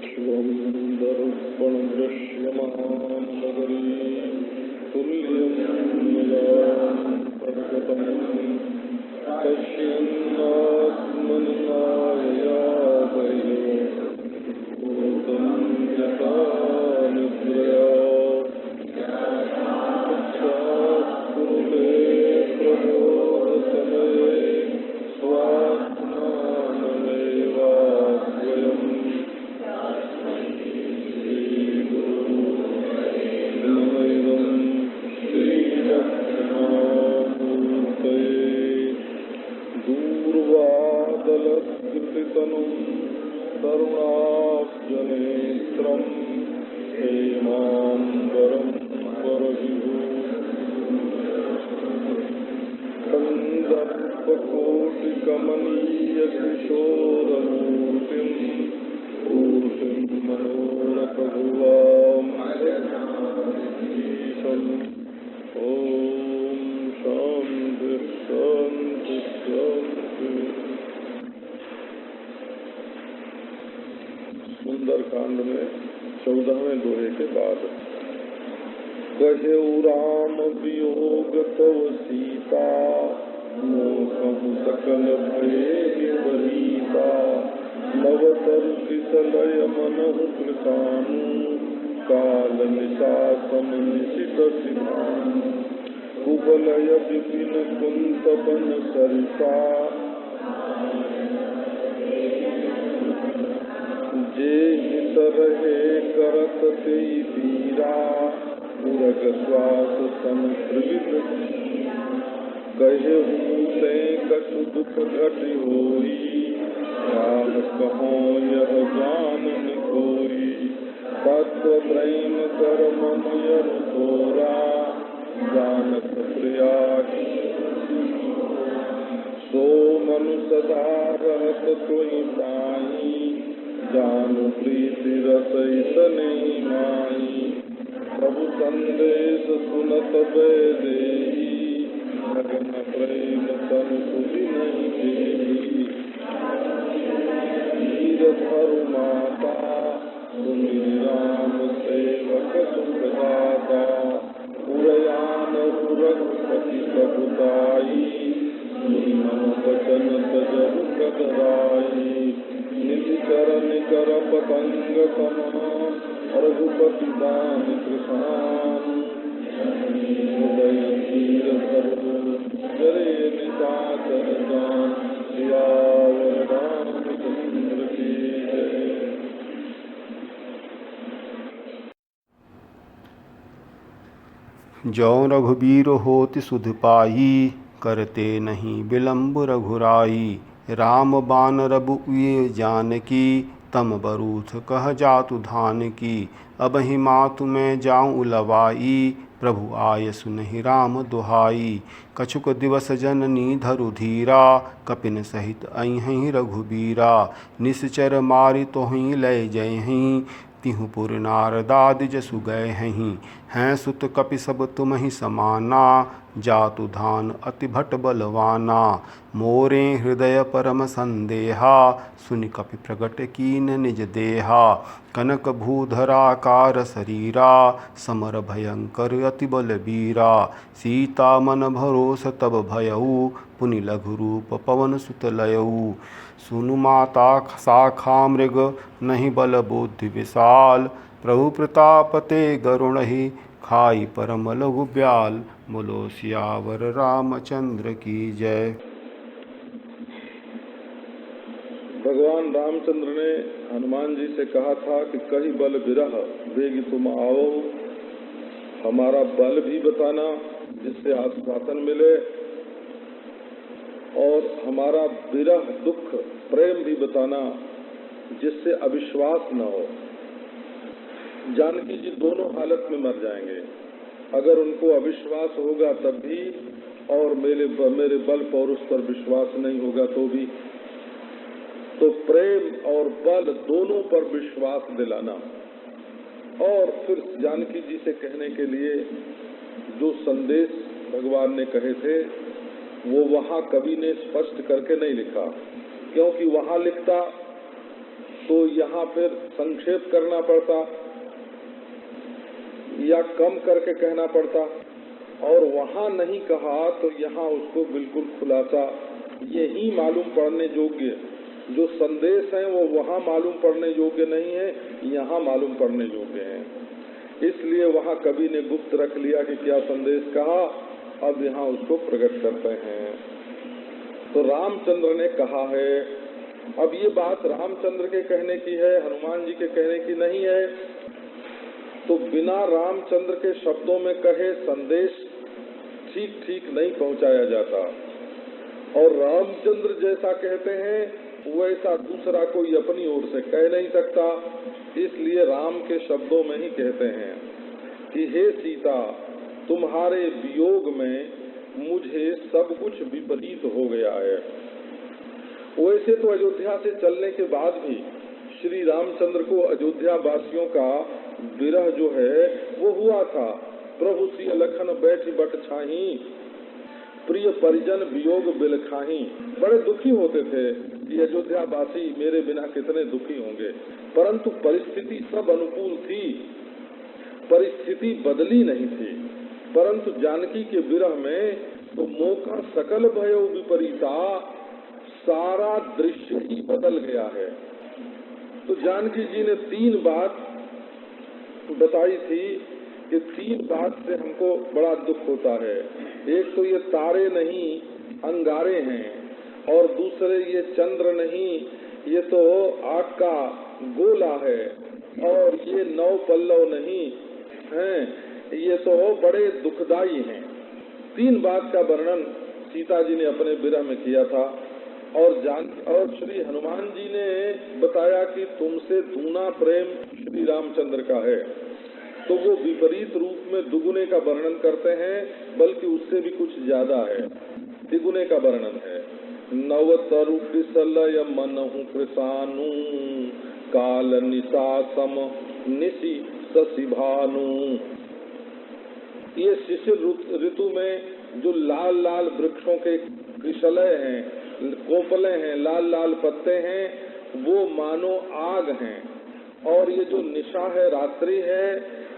शिवं दर्पण दृश्यमानगरी तुल्यं निरान्तर्गतं पश्यन्नात्मन्नायया वयो भूतं यथा निद्रया कुरुते प्रबोधसमये स्वात्मानमेवाद्वयम् श्रीगुरुर्नमैवं श्रीदक्षिणामूर्तये दूर्वादलकृतितनुं तरुणाब्जनेत्रं हेमाम्बरं वरविभुः कन्दर्पकोटिकमनीयकिशोरमूर्तिं पूर्तिं मनोरथभुवाम् ॐ शान्ति शान्ति शान्ति। सुंदरकांड में 14वें दोहे के बाद कहेउ राम वियोग तव सीता मोहु सकल भये विपरीता नवतरु किसलय मनहु कृतानु काल निशासन निशित सिधानु कुबलय विपिन कुंत बन सरिता जे हित रहे करत तेई पीरा उरग श्वास सन त्रिविध कहे से कछु दुख घट होई राह कहो यह जानन कोई तत्व प्रेम कर मम यन तोरा जानत प्रियाहि सो मनु सदा रहत कोई पाई जानु प्रीति रस इतने माई प्रभु संदेश सुनत बेदेही लगन प्रेम तन सुधि नहीं देही वीर धरु माता सुनि राम सेवक सुखदाता पुरयान रघुपति प्रभुताई मन वचन तजहु कदराई निधि चरण कर पतंग समा रघुपति दान कृष्णान उदय तीर धरो जरे निशाचर जान सियावर रामचंद्र की जय। जौ रघुबीर होति सुध पाई करते नहीं विलंब रघुराई राम बान रबु ये जानकी तम बरूथ कह जातु धान की अबहि मातु मैं जाऊँ उलवाई प्रभु आय सुनहि राम दुहाई कछुक दिवस जननी धरु धीरा कपिन सहित अइहि रघुबीरा निश्चर मारि तोहि लय जयहि तिहु पुर नारदाद जसु गए हैं सुत कपि सब तुमहि समाना जातु धान अति भट बलवाना मोरे हृदय परम संदेहा सुनि कपि प्रगट कीन निज देहा कनक भूधराकार शरीरा समर भयंकर अति बलबीरा सीता मन भरोस तब भयऊ पुनि लघु रूप पवन सुत लयऊ सुनु माता शाखा मृग नहीं बल बुद्धि विशाल प्रभु प्रताप ते गरुणहि खाई परम लघु ब्याल बोलो सियावर रामचंद्र की जय। भगवान रामचंद्र ने हनुमान जी से कहा था कि कहीं बल विरह वेगी तुम आओ, हमारा बल भी बताना जिससे आश्वासन मिले और हमारा विरह दुख प्रेम भी बताना जिससे अविश्वास न हो। जानकी जी दोनों हालत में मर जाएंगे, अगर उनको अविश्वास होगा तब भी और मेरे बल पौरुष पर विश्वास नहीं होगा तो भी। तो प्रेम और बल दोनों पर विश्वास दिलाना। और फिर जानकी जी से कहने के लिए जो संदेश भगवान ने कहे थे वो वहाँ कवि ने स्पष्ट करके नहीं लिखा, क्योंकि वहाँ लिखता तो यहाँ फिर संक्षेप करना पड़ता या कम करके कहना पड़ता, और वहाँ नहीं कहा तो यहाँ उसको बिल्कुल खुलासा, यही मालूम पड़ने योग्य जो संदेश है वो वहाँ मालूम पड़ने योग्य नहीं है, यहाँ मालूम पड़ने योग्य है। इसलिए वहाँ कवि ने गुप्त रख लिया कि क्या संदेश कहा, अब यहाँ उसको प्रकट करते हैं। तो रामचंद्र ने कहा है, अब ये बात रामचंद्र के कहने की है, हनुमान जी के कहने की नहीं है। तो बिना रामचंद्र के शब्दों में कहे संदेश ठीक ठीक नहीं पहुंचाया जाता, और रामचंद्र जैसा कहते हैं वैसा दूसरा कोई अपनी ओर से कह नहीं सकता। इसलिए राम के शब्दों में ही कहते हैं कि हे सीता, तुम्हारे वियोग में मुझे सब कुछ विपरीत हो गया है। वैसे तो अयोध्या से चलने के बाद भी श्री रामचंद्र को अयोध्या वासियों का विरह जो है वो हुआ था। प्रभु श्री लखन बैठी बट छाही, प्रिय परिजन वियोग बिल खाही। बड़े दुखी होते थे कि अयोध्या वासी मेरे बिना कितने दुखी होंगे, परंतु परिस्थिति सब अनुकूल थी, परिस्थिति बदली नहीं थी। परंतु जानकी के विरह में तो मौका सकल भयो विपरीता, सारा दृश्य ही बदल गया है। तो जानकी जी ने 3 बात बताई थी कि 3 बात से हमको बड़ा दुख होता है। एक तो ये तारे नहीं अंगारे हैं, और दूसरे ये चंद्र नहीं, ये तो आग का गोला है, और ये 9 पल्लव नहीं हैं, ये तो बड़े दुखदाई हैं। 3 बात का वर्णन सीता जी ने अपने विरह में किया था। और श्री हनुमान जी ने बताया कि तुमसे दूना प्रेम श्री रामचंद्र का है। तो वो विपरीत रूप में दुगुने का वर्णन करते हैं, बल्कि उससे भी कुछ ज्यादा है, द्विगुने का वर्णन है। नव तरु किसलय मनहु कृसानु, काल निशा सम निशि शशि भानु। ये शिशिर ऋतु में जो लाल लाल वृक्षों के कृशलय हैं, कोपले हैं, लाल लाल पत्ते हैं, वो मानो आग हैं, और ये जो निशा है, रात्रि है,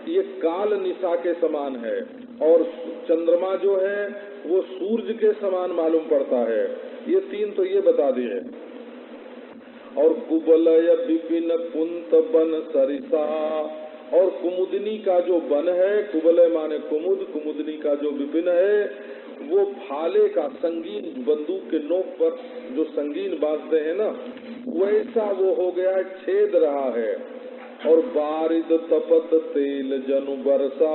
ये काल निशा के समान है, और चंद्रमा जो है वो सूरज के समान मालूम पड़ता है। ये 3 तो ये बता दिए। और कुबलय विपिन कुंत बन सरिसा, और कुमुदनी का जो वन है, कुबलय माने कुमुद, कुमुदनी का जो विपिन है वो भाले का संगीन, बंदूक के नोक पर जो संगीन बांधते हैं ना, वैसा वो हो गया, छेद रहा है। और बारिद तपत तेल जनु बरसा,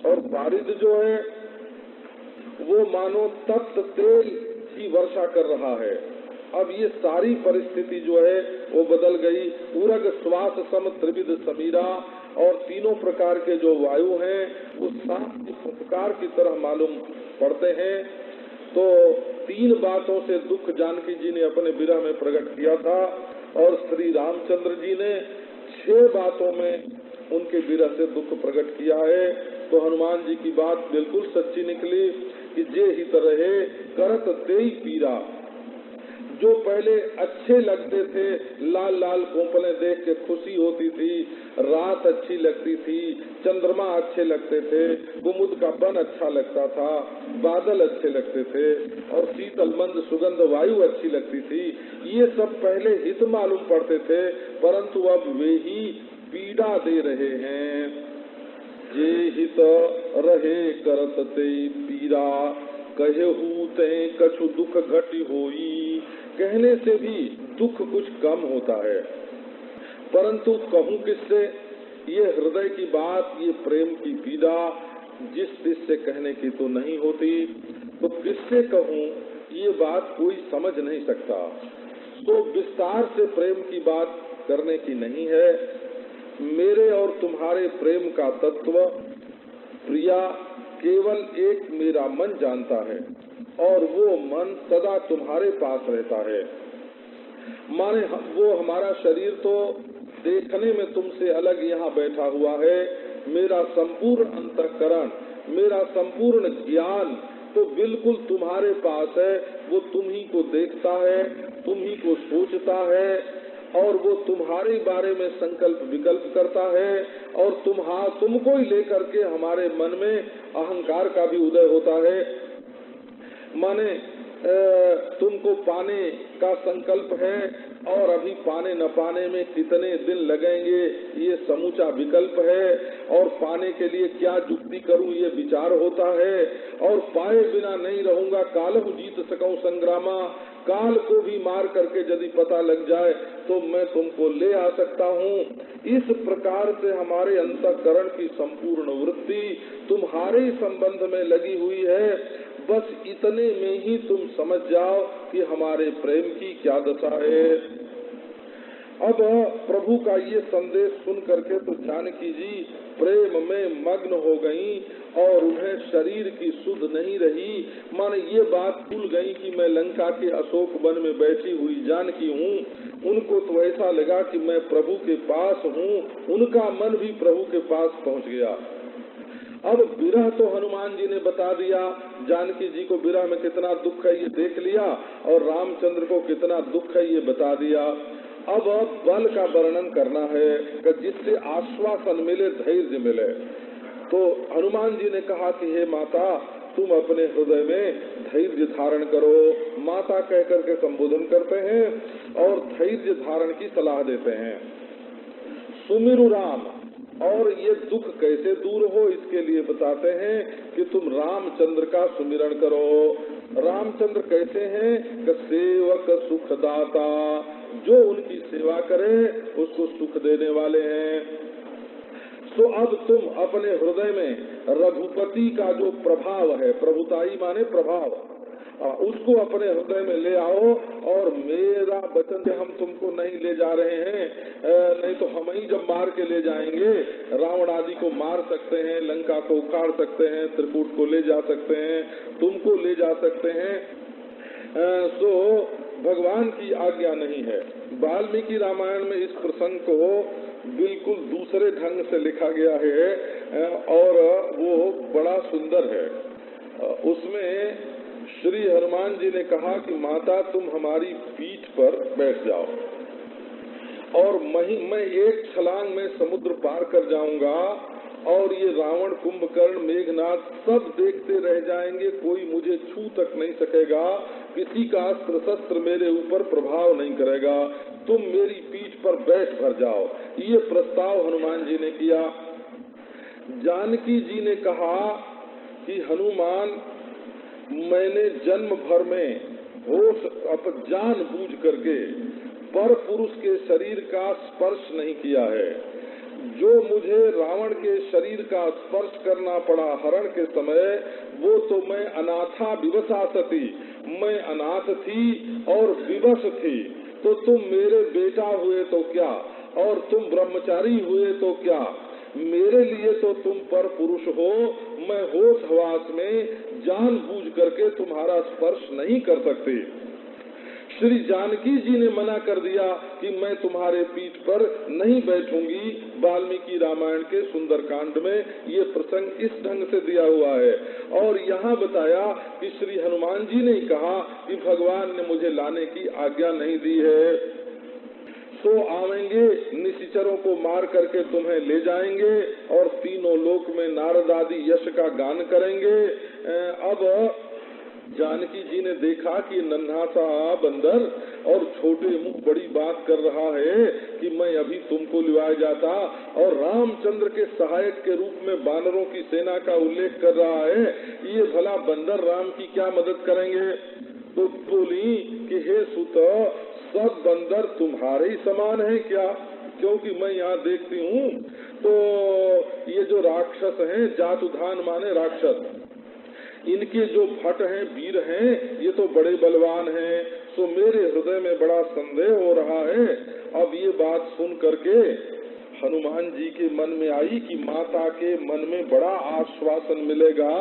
और बारिद जो है वो मानो तप्त तेल की वर्षा कर रहा है। अब ये सारी परिस्थिति जो है वो बदल गई। उरग श्वास सम त्रिविध समीरा, और तीनों प्रकार के जो वायु हैं वो सांप की फुफकार की तरह मालूम पड़ते हैं। तो 3 बातों से दुख जानकी जी ने अपने विरह में प्रकट किया था, और श्री रामचंद्र जी ने 6 बातों में उनके विरह से दुख प्रकट किया है। तो हनुमान जी की बात बिल्कुल सच्ची निकली कि जे हित रहे करत तेई पीरा। जो पहले अच्छे लगते थे, लाल लाल कोपले देख के खुशी होती थी, रात अच्छी लगती थी, चंद्रमा अच्छे लगते थे, कुमुद का वन अच्छा लगता था, बादल अच्छे लगते थे, और शीतल मंद सुगंध वायु अच्छी लगती थी, ये सब पहले हित मालूम पड़ते थे, परंतु अब वे ही पीड़ा दे रहे हैं। जे हित रहे करत ते पीरा, कहेहू ते कछु दुख घटी होई। कहने से भी दुख कुछ कम होता है, परंतु कहूँ किससे? ये हृदय की बात, ये प्रेम की पीड़ा जिस से कहने की तो नहीं होती, तो किससे कहूँ? ये बात कोई समझ नहीं सकता। तो विस्तार से प्रेम की बात करने की नहीं है। मेरे और तुम्हारे प्रेम का तत्व प्रिया केवल एक मेरा मन जानता है, और वो मन सदा तुम्हारे पास रहता है। माने वो हमारा शरीर तो देखने में तुमसे अलग यहाँ बैठा हुआ है, मेरा संपूर्ण अंतःकरण, मेरा संपूर्ण ज्ञान तो बिल्कुल तुम्हारे पास है। वो तुम ही को देखता है, तुम ही को सोचता है, और वो तुम्हारे बारे में संकल्प विकल्प करता है और तुमको ही लेकर के हमारे मन में अहंकार का भी उदय होता है। माने तुमको पाने का संकल्प है और अभी पाने न पाने में कितने दिन लगेंगे ये समूचा विकल्प है, और पाने के लिए क्या युक्ति करूं ये विचार होता है, और पाए बिना नहीं रहूंगा कालहु जीत सकूं संग्रामा, काल को भी मार करके यदि पता लग जाए तो मैं तुमको ले आ सकता हूँ। इस प्रकार से हमारे अंतःकरण की संपूर्ण वृत्ति तुम्हारे संबंध में लगी हुई है। बस इतने में ही तुम समझ जाओ कि हमारे प्रेम की क्या दशा है। अब प्रभु का ये संदेश सुन करके तो जानकी जी प्रेम में मग्न हो गईं और उन्हें शरीर की सुध नहीं रही। माने ये बात भूल गई कि मैं लंका के अशोक वन में बैठी हुई जानकी हूँ। उनको तो ऐसा लगा कि मैं प्रभु के पास हूँ, उनका मन भी प्रभु के पास पहुँच गया। अब विरह तो हनुमान जी ने बता दिया, जानकी जी को विरह में कितना दुख है ये देख लिया, और रामचंद्र को कितना दुख है ये बता दिया। अब बल का वर्णन करना है कि जिससे आश्वासन मिले, धैर्य मिले। तो हनुमान जी ने कहा कि हे माता, तुम अपने हृदय में धैर्य धारण करो। माता कह करके संबोधन करते हैं और धैर्य धारण की सलाह देते हैं। सुमिरु राम, और ये दुख कैसे दूर हो इसके लिए बताते हैं कि तुम रामचंद्र का सुमिरन करो। रामचंद्र कैसे हैं कि सेवक सुखदाता, जो उनकी सेवा करे उसको सुख देने वाले हैं। तो अब तुम अपने हृदय में रघुपति का जो प्रभाव है, प्रभुताई माने प्रभाव, उसको अपने हृदय में ले आओ। और मेरा वचन से हम तुमको नहीं ले जा रहे हैं, नहीं तो हम ही जब मार के ले जाएंगे, रावण आदि को मार सकते हैं, लंका को उखाड़ सकते हैं, त्रिकूट को ले जा सकते हैं, तुमको ले जा सकते हैं। सो भगवान की आज्ञा नहीं है। वाल्मीकि रामायण में इस प्रसंग को बिल्कुल दूसरे ढंग से लिखा गया है और वो बड़ा सुंदर है। उसमें श्री हनुमान जी ने कहा कि माता तुम हमारी पीठ पर बैठ जाओ और मैं एक छलांग में समुद्र पार कर जाऊंगा, और ये रावण, कुंभकर्ण, मेघनाथ सब देखते रह जाएंगे, कोई मुझे छू तक नहीं सकेगा, किसी का अस्त्र शस्त्र मेरे ऊपर प्रभाव नहीं करेगा, तुम मेरी पीठ पर बैठ भर जाओ। ये प्रस्ताव हनुमान जी ने किया। जानकी जी ने कहा कि हनुमान, मैंने जन्म भर में होश जान बूझ करके पर पुरुष के शरीर का स्पर्श नहीं किया है। जो मुझे रावण के शरीर का स्पर्श करना पड़ा हरण के समय, वो तो मैं अनाथा विवशा सती, मैं अनाथ थी और विवश थी। तो तुम मेरे बेटा हुए तो क्या, और तुम ब्रह्मचारी हुए तो क्या, मेरे लिए तो तुम पर पुरुष हो। मैं होश हवास में जानबूझ करके तुम्हारा स्पर्श नहीं कर सकती। श्री जानकी जी ने मना कर दिया कि मैं तुम्हारे पीठ पर नहीं बैठूंगी। वाल्मीकि रामायण के सुंदरकांड में ये प्रसंग इस ढंग से दिया हुआ है। और यहाँ बताया कि श्री हनुमान जी ने कहा कि भगवान ने मुझे लाने की आज्ञा नहीं दी है, तो आवेंगे, निशिचरों को मार करके तुम्हें ले जाएंगे और तीनों लोक में नारद आदि यश का गान करेंगे। अब जानकी जी ने देखा कि नन्हा सा बंदर और छोटे मुंह बड़ी बात कर रहा है कि मैं अभी तुमको लिवाया जाता, और रामचंद्र के सहायक के रूप में बानरों की सेना का उल्लेख कर रहा है, ये भला बंदर राम की क्या मदद करेंगे। तो बोली कि हे सुत, सब बंदर तुम्हारे ही समान है क्या, क्योंकि मैं यहाँ देखती हूँ तो ये जो राक्षस हैं, जातुधान माने राक्षस, इनके जो भट हैं, वीर हैं, ये तो बड़े बलवान हैं। तो मेरे हृदय में बड़ा संदेह हो रहा है। अब ये बात सुन करके हनुमान जी के मन में आई कि माता के मन में बड़ा आश्वासन मिलेगा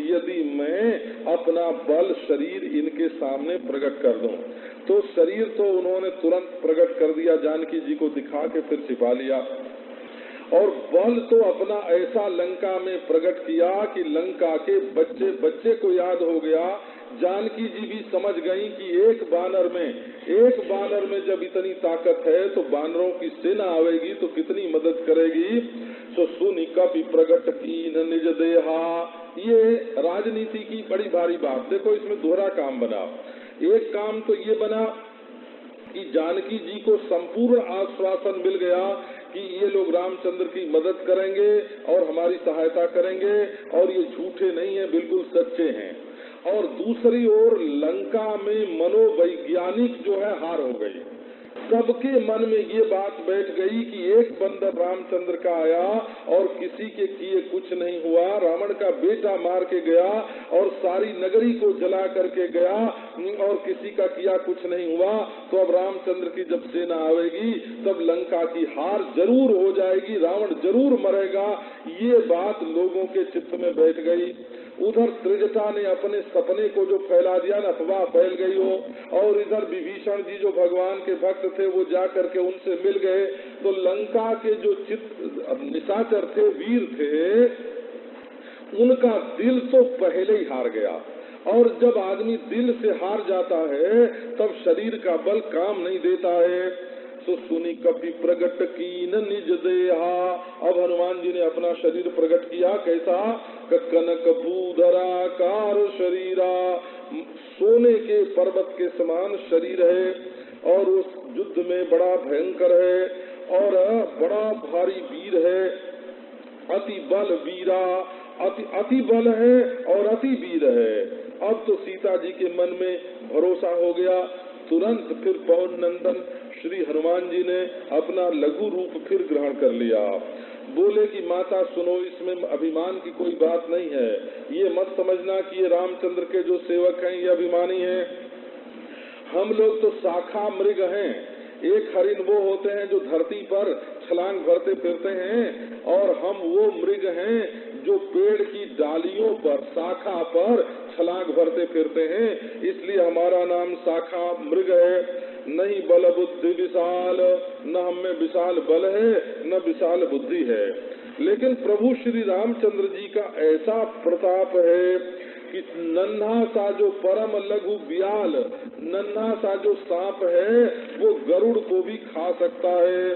यदि मैं अपना बल शरीर इनके सामने प्रकट कर दूं। तो शरीर तो उन्होंने तुरंत प्रकट कर दिया, जानकी जी को दिखा के फिर छिपा लिया, और बल तो अपना ऐसा लंका में प्रकट किया कि लंका के बच्चे बच्चे को याद हो गया जानकी जी भी समझ गई कि एक बानर में जब इतनी ताकत है तो बानरों की सेना आवेगी तो कितनी मदद करेगी। तो सुनि कपि प्रगट कीन निज देहा, ये राजनीति की बड़ी भारी बात। देखो इसमें दोहरा काम बना। एक काम तो ये बना कि जानकी जी को संपूर्ण आश्वासन मिल गया कि ये लोग रामचंद्र की मदद करेंगे और हमारी सहायता करेंगे और ये झूठे नहीं है, बिल्कुल सच्चे हैं। और दूसरी ओर लंका में मनोवैज्ञानिक जो है हार हो गई। सबके मन में ये बात बैठ गई कि एक बंदर रामचंद्र का आया और किसी के किए कुछ नहीं हुआ, रावण का बेटा मार के गया और सारी नगरी को जला करके गया और किसी का किया कुछ नहीं हुआ, तो अब रामचंद्र की जब सेना आवेगी तब लंका की हार जरूर हो जाएगी, रावण जरूर मरेगा। ये बात लोगों के चित्त में बैठ गई। उधर त्रिजटा ने अपने सपने को जो फैला दिया न, अफवाह फैल गई हो। और इधर विभीषण जी जो भगवान के भक्त थे वो जा करके उनसे मिल गए, तो लंका के जो निशाचर थे, वीर थे, उनका दिल तो पहले ही हार गया। और जब आदमी दिल से हार जाता है तब शरीर का बल काम नहीं देता है। तो सुनि कपि प्रगट कीन निज देहा, अब हनुमान जी ने अपना शरीर प्रकट किया। कैसा? कनक भूधराकार शरीरा, सोने के पर्वत के समान शरीर है और उस युद्ध में बड़ा भयंकर है और बड़ा भारी वीर है, अति बल वीरा, अति बल है और अति वीर है। अब तो सीता जी के मन में भरोसा हो गया। तुरंत फिर पवन नंदन श्री हनुमान जी ने अपना लघु रूप फिर ग्रहण कर लिया। बोले कि माता सुनो, इसमें अभिमान की कोई बात नहीं है। ये मत समझना कि ये रामचंद्र के जो सेवक हैं ये अभिमानी हैं। हम लोग तो शाखा मृग हैं। एक हरिण वो होते हैं जो धरती पर छलांग भरते फिरते हैं और हम वो मृग हैं जो पेड़ की डालियों पर, शाखा पर छलांग भरते फिरते हैं, इसलिए हमारा नाम शाखा मृग है। नहीं बल बुद्धि विशाल, न हम में विशाल बल है न विशाल बुद्धि है। लेकिन प्रभु श्री रामचंद्र जी का ऐसा प्रताप है कि नन्हा सा जो परम लघु ब्याल, नन्हा सा जो सांप है वो गरुड़ को भी खा सकता है।